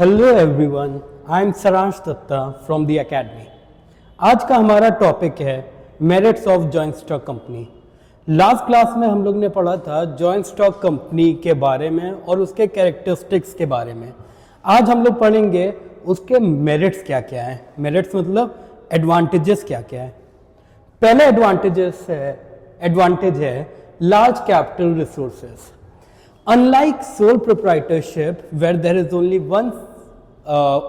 Hello everyone, I am Saransh Datta from the academy. आज का हमारा टॉपिक है merits of joint stock company. Last class में हम लोग ने पढ़ा था जॉइंट स्टॉक कंपनी के बारे में और उसके कैरेक्टरिस्टिक्स के बारे में। आज हम लोग पढ़ेंगे उसके मेरिट्स क्या क्या हैं। मेरिट्स मतलब एडवांटेजेस क्या क्या है। पहले एडवांटेज है large capital resources. Unlike sole proprietorship, where there is only one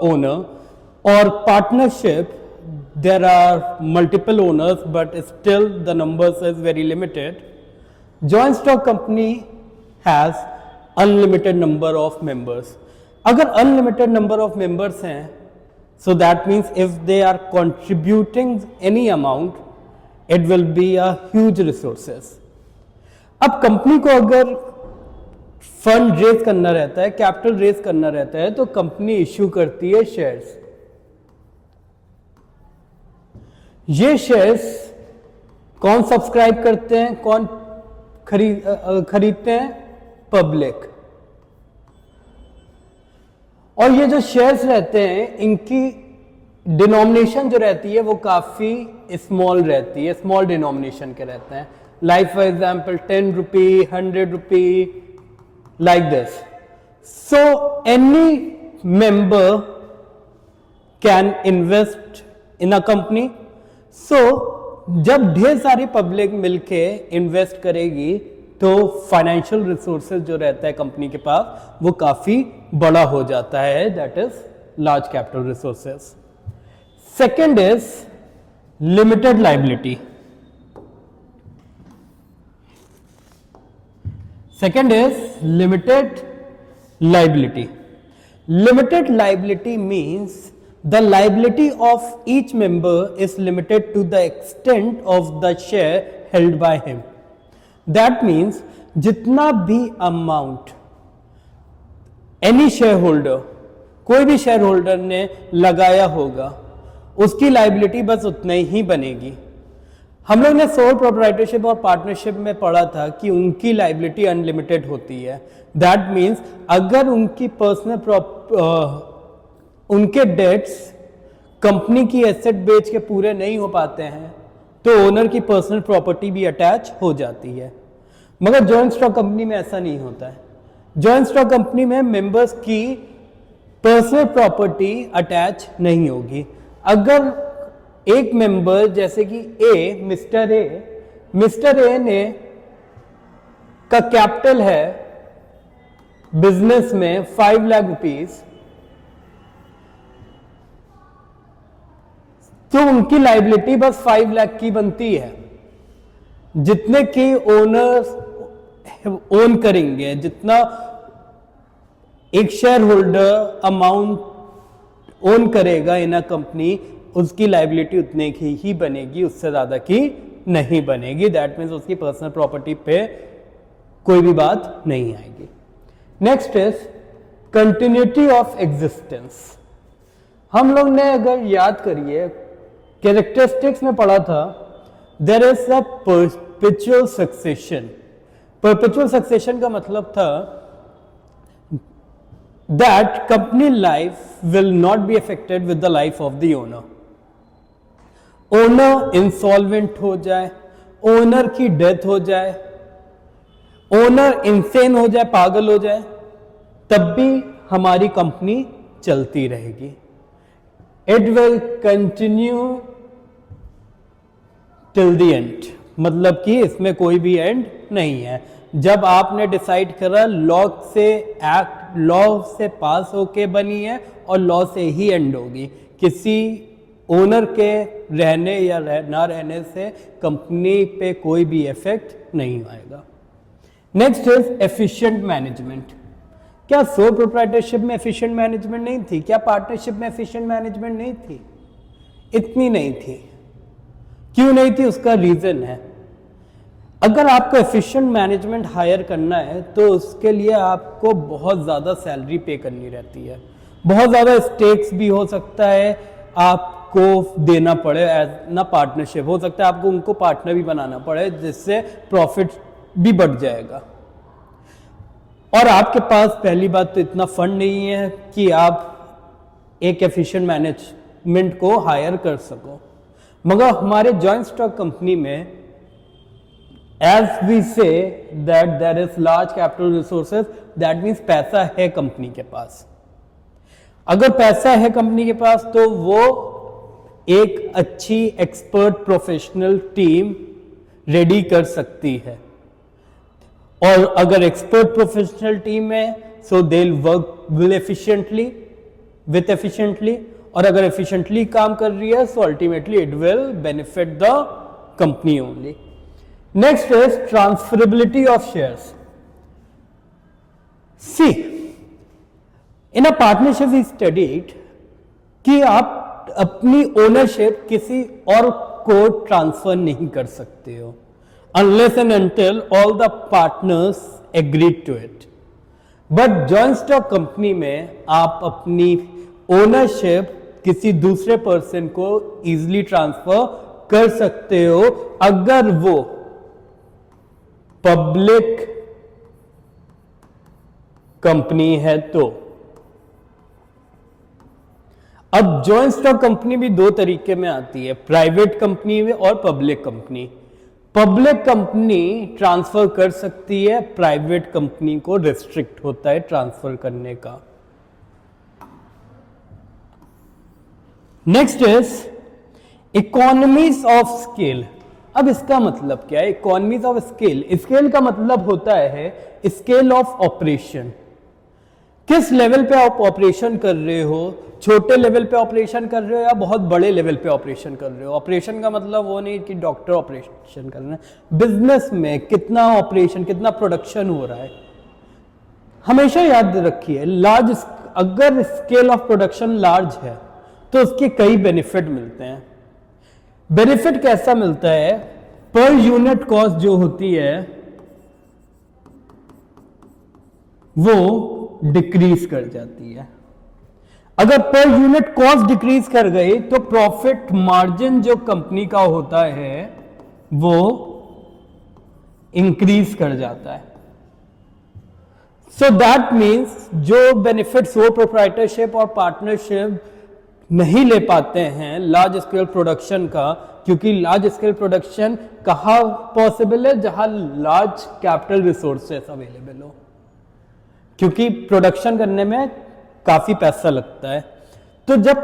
owner, or partnership, there are multiple owners, but still the numbers is very limited. Joint stock company has unlimited number of members. अगर unlimited number of members हैं, so that means if they are contributing any amount, it will be a huge resources. अब company को अगर fund raise करना रहता है, capital raise करना रहता है, तो कंपनी इश्यू करती है शेयर्स। ये शेयर्स कौन सब्सक्राइब करते हैं, कौन खरीदते हैं? पब्लिक। और ये जो शेयर्स रहते हैं इनकी डिनोमिनेशन जो रहती है वो काफी स्मॉल रहती है, स्मॉल डिनोमिनेशन के रहते हैं। Like for example 10 rupee, 100 rupee, like this. So any member can invest in a company. So जब ढेर सारी पब्लिक मिलके इन्वेस्ट करेगी तो फाइनेंशियल रिसोर्सेज जो रहता है कंपनी के पास वो काफी बड़ा हो जाता है, that is large capital resources. Second is limited liability. Second is limited liability. Limited liability means the liability of each member is limited to the extent of the share held by him. That means जितना भी amount any shareholder, कोई भी shareholder ने लगाया होगा उसकी liability बस उतना ही बनेगी। हम लोग ने सोल प्रोप्राइटरशिप और पार्टनरशिप में पढ़ा था कि उनकी लायबिलिटी अनलिमिटेड होती है। दैट मीन्स अगर उनकी उनके डेट्स कंपनी की एसेट बेच के पूरे नहीं हो पाते हैं तो ओनर की पर्सनल प्रॉपर्टी भी अटैच हो जाती है। मगर जॉइंट स्टॉक कंपनी में ऐसा नहीं होता है। जॉइंट स्टॉक कंपनी में मेंबर्स की पर्सनल प्रॉपर्टी अटैच नहीं होगी। अगर एक मेंबर जैसे कि मिस्टर ए ने का कैपिटल है बिजनेस में 5 लाख रुपीस, तो उनकी लायबिलिटी बस 5 लाख की बनती है। जितने की ओनर्स ओन करेंगे, जितना एक शेयर होल्डर अमाउंट ओन करेगा इन अ कंपनी, उसकी लायबिलिटी उतने की ही बनेगी, उससे ज्यादा की नहीं बनेगी। दैट मीन्स उसकी पर्सनल प्रॉपर्टी पे कोई भी बात नहीं आएगी। Next is continuity of existence. हम लोग ने अगर याद करिए कैरेक्टरिस्टिक्स में पढ़ा था, there is a perpetual succession. Perpetual succession का मतलब था that company life will not be affected with the life of the owner. Owner insolvent हो जाए, ओनर की डेथ हो जाए, ओनर इंसेन हो जाए, पागल हो जाए, तब भी हमारी कंपनी चलती रहेगी। It will continue till the end. मतलब कि इसमें कोई भी एंड नहीं है। जब आपने डिसाइड करा लॉ से पास होके बनी है और लॉ से ही एंड होगी। किसी ओनर के रहने या ना रहने से कंपनी पे कोई भी इफेक्ट नहीं आएगा। Next is efficient management. क्या सोल प्रोप्राइटरशिप में एफिशिएंट मैनेजमेंट नहीं थी? क्या पार्टनरशिप में एफिशिएंट मैनेजमेंट नहीं थी? इतनी नहीं थी। क्यों नहीं थी? उसका रीजन है, अगर आपको एफिशिएंट मैनेजमेंट हायर करना है तो उसके लिए आपको बहुत ज़्यादा सैलरी पे करनी रहती है, बहुत ज़्यादा स्टेक्स भी हो सकता है आपको देना पड़े एज ना पार्टनरशिप। हो सकता है आपको उनको पार्टनर भी बनाना पड़े जिससे प्रॉफिट भी बढ़ जाएगा। और आपके पास पहली बात तो इतना फंड नहीं है कि आप एक एफिशिएंट मैनेजमेंट को हायर कर सको। मगर हमारे जॉइंट स्टॉक कंपनी में as we say that there is large capital resources, that means पैसा है कंपनी के पास। अगर पैसा है कंपनी के पास तो वो एक अच्छी एक्सपर्ट प्रोफेशनल टीम रेडी कर सकती है, और अगर एक्सपर्ट प्रोफेशनल टीम है so they will efficiently with efficiently, और अगर एफिशिएंटली काम कर रही है so ultimately it will benefit the company only. Next is transferability of shares. See in a partnership we studied कि आप अपनी ओनरशिप किसी और को ट्रांसफर नहीं कर सकते हो unless and until all the partners agreed to it. Butt joint stock company में आप अपनी ओनरशिप किसी दूसरे पर्सन को इजीली ट्रांसफर कर सकते हो अगर वो पब्लिक कंपनी है तो। अब जॉइंट स्टॉक कंपनी भी दो तरीके में आती है, प्राइवेट कंपनी में और public company. Public company transfer कर सकती है, प्राइवेट कंपनी को रिस्ट्रिक्ट होता है ट्रांसफर करने का। Next is economies of scale. अब इसका मतलब क्या है? इकोनॉमीज ऑफ स्केल, स्केल का मतलब होता है स्केल ऑफ ऑपरेशन। किस लेवल पे आप ऑपरेशन कर रहे हो, छोटे लेवल पे ऑपरेशन कर रहे हो या बहुत बड़े लेवल पे ऑपरेशन कर रहे हो। ऑपरेशन का मतलब वो नहीं कि डॉक्टर ऑपरेशन कर रहे हैं, बिजनेस में कितना ऑपरेशन, कितना प्रोडक्शन हो रहा है। हमेशा याद रखिए, लार्ज अगर स्केल ऑफ प्रोडक्शन लार्ज है तो उसके कई बेनिफिट मिलते हैं। बेनिफिट कैसा मिलता है? पर यूनिट कॉस्ट जो होती है वो डिक्रीज कर जाती है। अगर पर यूनिट कॉस्ट डिक्रीज कर गई तो प्रॉफिट मार्जिन जो कंपनी का होता है वो इंक्रीज कर जाता है। सो दैट मीन्स जो बेनिफिट्स वो प्रोप्राइटरशिप और पार्टनरशिप नहीं ले पाते हैं लार्ज स्केल प्रोडक्शन का, क्योंकि लार्ज स्केल प्रोडक्शन कहां पॉसिबल है? जहां लार्ज कैपिटल रिसोर्सेस अवेलेबल हो, क्योंकि प्रोडक्शन करने में काफी पैसा लगता है। तो जब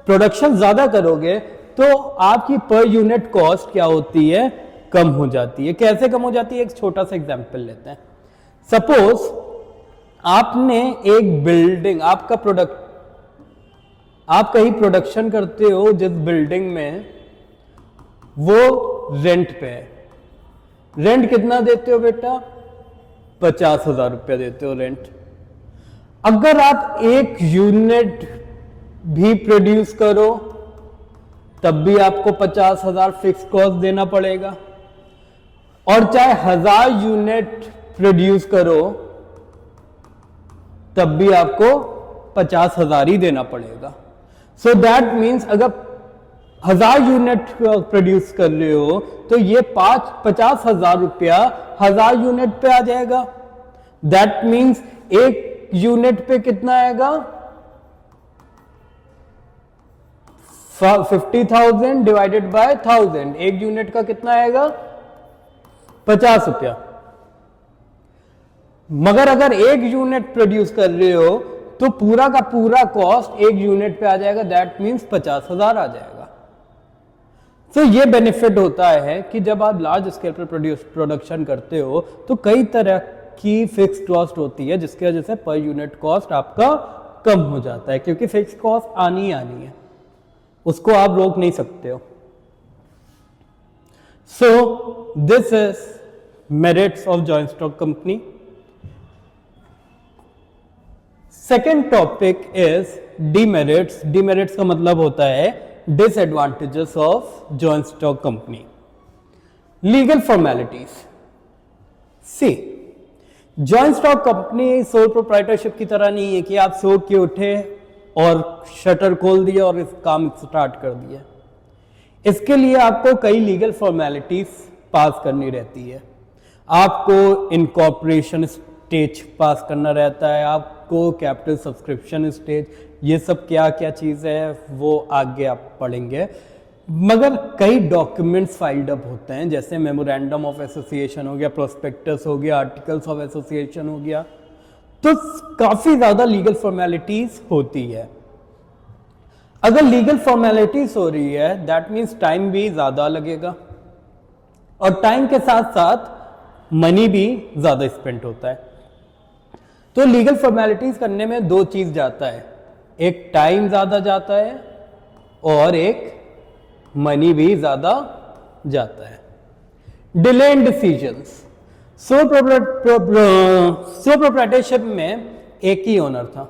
प्रोडक्शन ज्यादा करोगे तो आपकी पर यूनिट कॉस्ट क्या होती है? कम हो जाती है। कैसे कम हो जाती है? एक छोटा सा एग्जांपल लेते हैं। सपोज आपने एक बिल्डिंग, आपका प्रोडक्ट, आप कहीं प्रोडक्शन करते हो जिस बिल्डिंग में, वो रेंट पे है। रेंट कितना देते हो बेटा? 50,000 रुपया देते हो रेंट। अगर आप एक यूनिट भी प्रोड्यूस करो तब भी आपको 50,000 फिक्स कॉस्ट देना पड़ेगा, और चाहे 1000 यूनिट प्रोड्यूस करो तब भी आपको 50,000 ही देना पड़ेगा। सो दैट मीन्स अगर 1000 यूनिट प्रोड्यूस कर रहे हो तो ये 50,000 रुपया 1000 यूनिट पे आ जाएगा। दैट मीन्स एक यूनिट पे कितना आएगा? 50,000 डिवाइडेड बाय 1000। एक यूनिट का कितना आएगा? 50 रुपया। मगर अगर एक यूनिट प्रोड्यूस कर रहे हो तो पूरा का पूरा कॉस्ट एक यूनिट पे आ जाएगा। दैट मीन्स 50,000 आ जाएगा। तो ये बेनिफिट होता है कि जब आप लार्ज स्केल पर प्रोडक्शन करते हो तो कई तरह की फिक्स कॉस्ट होती है जिसकी वजह से पर यूनिट कॉस्ट आपका कम हो जाता है, क्योंकि फिक्स कॉस्ट आनी ही आनी है, उसको आप रोक नहीं सकते हो। So this is merits of joint stock company. Second topic is demerits. Demerits का मतलब होता है disadvantages of joint stock company. Legal formalities. See, joint stock company sole proprietorship की तरह नहीं है कि आप सो के उठे और शटर खोल दिया और इस काम स्टार्ट कर दिया। इसके लिए आपको कई लीगल फॉर्मेलिटीज पास करनी रहती है। आपको इनकॉर्पोरेशन स्टेज पास करना रहता है आपको, कैपिटल सब्सक्रिप्शन स्टेज, ये सब क्या क्या चीज़ है वो आगे आप पढ़ेंगे। मगर कई डॉक्यूमेंट्स फाइल्ड अप होते हैं, जैसे मेमोरेंडम ऑफ एसोसिएशन हो गया, प्रोस्पेक्टस हो गया, आर्टिकल्स ऑफ एसोसिएशन हो गया, तो काफ़ी ज़्यादा लीगल फॉर्मेलिटीज़ होती है। अगर लीगल फॉर्मेलिटीज़ हो रही है दैट मीन्स टाइम भी ज़्यादा लगेगा, और टाइम के साथ साथ मनी भी ज़्यादा स्पेंड होता है। तो लीगल फॉर्मेलिटीज़ करने में दो चीज़ जाता है, एक टाइम ज़्यादा जाता है और एक मनी भी ज़्यादा जाता है। Delay in decisions. So proprietorship में एक ही ओनर था,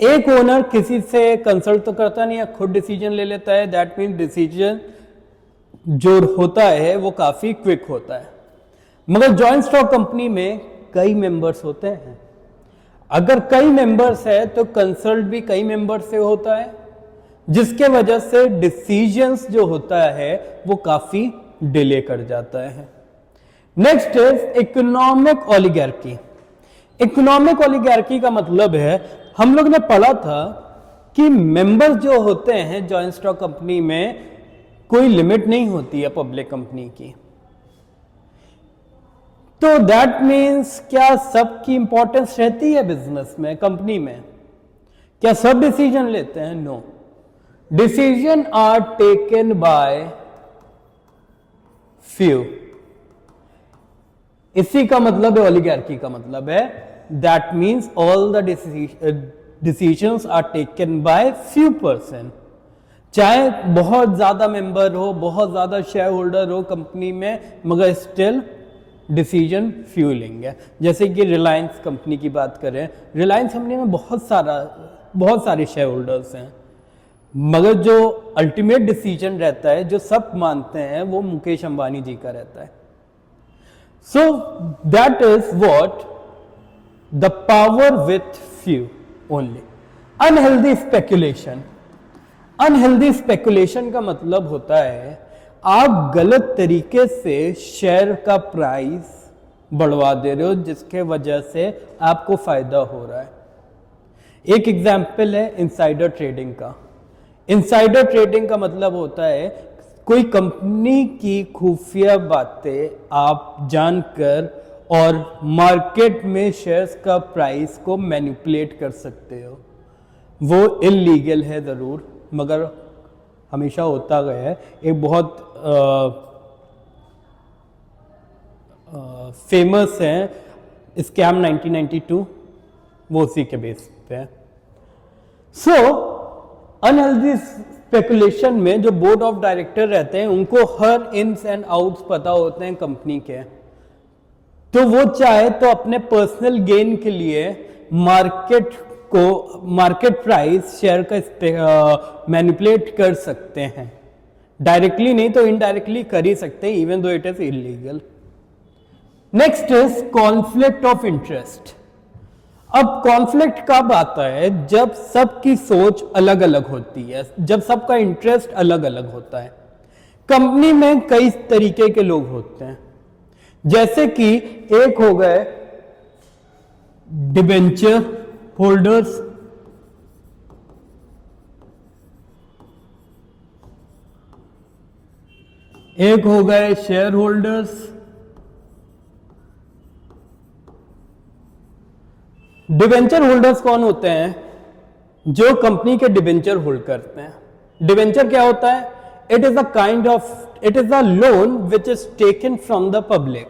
एक ओनर किसी से कंसल्ट तो करता नहीं है, खुद डिसीजन ले लेता है। दैट मीन्स डिसीजन जो होता है वो काफ़ी क्विक होता है। मगर जॉइंट स्टॉक कंपनी में कई मेंबर्स होते हैं, अगर कई मेंबर्स है तो कंसल्ट भी कई मेंबर्स से होता है, जिसके वजह से डिसीजंस जो होता है वो काफ़ी डिले कर जाता है। Next is economic oligarchy. Economic oligarchy का मतलब है, हम लोग ने पढ़ा था कि मेंबर्स जो होते हैं जॉइंट स्टॉक कंपनी में कोई लिमिट नहीं होती है पब्लिक कंपनी की। तो दैट मीन्स क्या सबकी इंपॉर्टेंस रहती है बिजनेस में, कंपनी में? क्या सब डिसीजन लेते हैं? No, decision are taken by few. इसी का मतलब है ओलिगार्की का मतलब है, that means all the decisions are taken by few person. चाहे बहुत ज्यादा मेंबर हो, बहुत ज्यादा शेयर होल्डर हो कंपनी में, मगर स्टिल डिसीजन फ्यू लेंगे। जैसे कि रिलायंस कंपनी की बात करें, रिलायंस कंपनी में बहुत सारे शेयर होल्डर्स हैं, मगर जो अल्टीमेट डिसीजन रहता है, जो सब मानते हैं, वो मुकेश अंबानी जी का रहता है। So that is what the power with few only. Unhealthy speculation. Unhealthy speculation का मतलब होता है आप गलत तरीके से शेयर का प्राइस बढ़वा दे रहे हो, जिसके वजह से आपको फायदा हो रहा है। एक एग्जाम्पल है इनसाइडर ट्रेडिंग का। इनसाइडर ट्रेडिंग का मतलब होता है कोई कंपनी की खुफिया बातें आप जानकर और मार्केट में शेयर्स का प्राइस को मैनिपुलेट कर सकते हो। वो इल्लीगल है ज़रूर, मगर हमेशा होता गया है। एक बहुत फेमस है स्कैम 1992, वो उसी के बेस पे है। सो अनहेल्दी स्पेकुलेशन में जो बोर्ड ऑफ डायरेक्टर रहते हैं उनको हर इन्स एंड आउट्स पता होते हैं कंपनी के, तो वो चाहे तो अपने पर्सनल गेन के लिए मार्केट प्राइस शेयर का मैनिपुलेट कर सकते हैं। डायरेक्टली नहीं तो इनडायरेक्टली कर ही सकते हैं, even though it is illegal. Next is conflict of interest. अब कॉन्फ्लिक्ट कब आता है? जब सबकी सोच अलग अलग होती है, जब सबका इंटरेस्ट अलग अलग होता है। कंपनी में कई तरीके के लोग होते हैं, जैसे कि एक हो गए डिबेंचर होल्डर्स, एक हो गए शेयर होल्डर्स। डिबेंचर होल्डर्स कौन होते हैं? जो कंपनी के डिबेंचर होल्ड करते हैं। डिबेंचर क्या होता है? It is a loan which is taken from the public.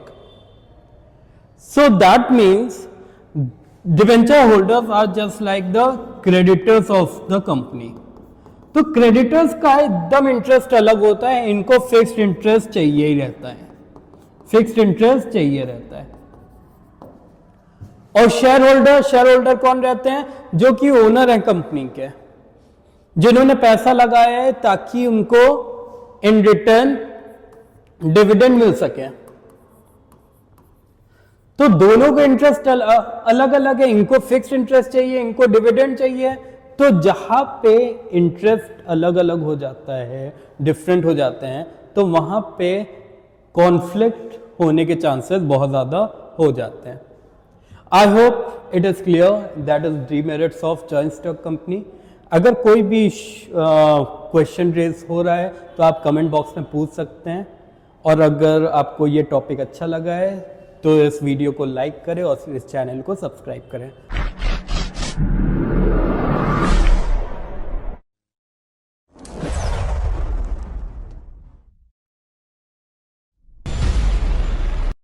So that means debenture holders are just like the creditors of the company. तो क्रेडिटर्स का एकदम इंटरेस्ट अलग होता है, इनको फिक्स्ड इंटरेस्ट चाहिए ही रहता है, फिक्स्ड इंटरेस्ट चाहिए रहता है। और शेयर होल्डर कौन रहते हैं? जो कि ओनर है कंपनी के, जिन्होंने पैसा लगाया है ताकि उनको इन रिटर्न डिविडेंड मिल सके। तो दोनों का इंटरेस्ट अलग अलग है, इनको फिक्स्ड इंटरेस्ट चाहिए, इनको डिविडेंड चाहिए। तो जहां पे इंटरेस्ट अलग अलग हो जाता है, डिफरेंट हो जाते हैं, तो वहां पे कॉन्फ्लिक्ट होने के चांसेस बहुत ज़्यादा हो जाते हैं। I hope it is clear, that is demerits of joint stock company. अगर कोई भी क्वेश्चन रेज हो रहा है तो आप कमेंट बॉक्स में पूछ सकते हैं, और अगर आपको ये टॉपिक अच्छा लगा है तो इस वीडियो को लाइक करें और इस चैनल को सब्सक्राइब करें।